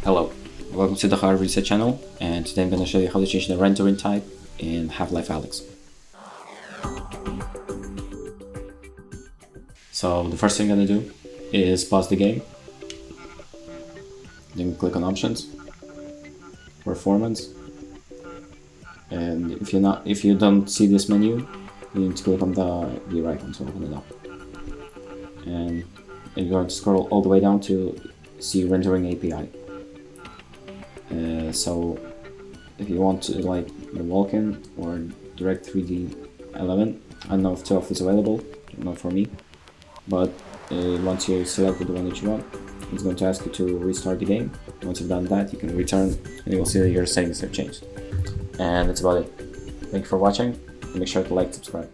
Hello, welcome to the Hard Reset channel, and today I'm going to show you how to change the rendering type in Half-Life Alyx. So the first thing I'm going to do is pause the game, then click on Options, Performance, and if you don't see this menu, you need to click on the gear icon to open it up, and you're going to scroll all the way down to see Rendering API. So if you want to like the Vulkan or Direct 3D element, I don't know if 12 is available, not for me, but once you selected the one that you want, it's going to ask you to restart the game. Once you've done that, you can return and you'll see that your settings have changed. And that's about it. Thank you for watching, and make sure to like, subscribe.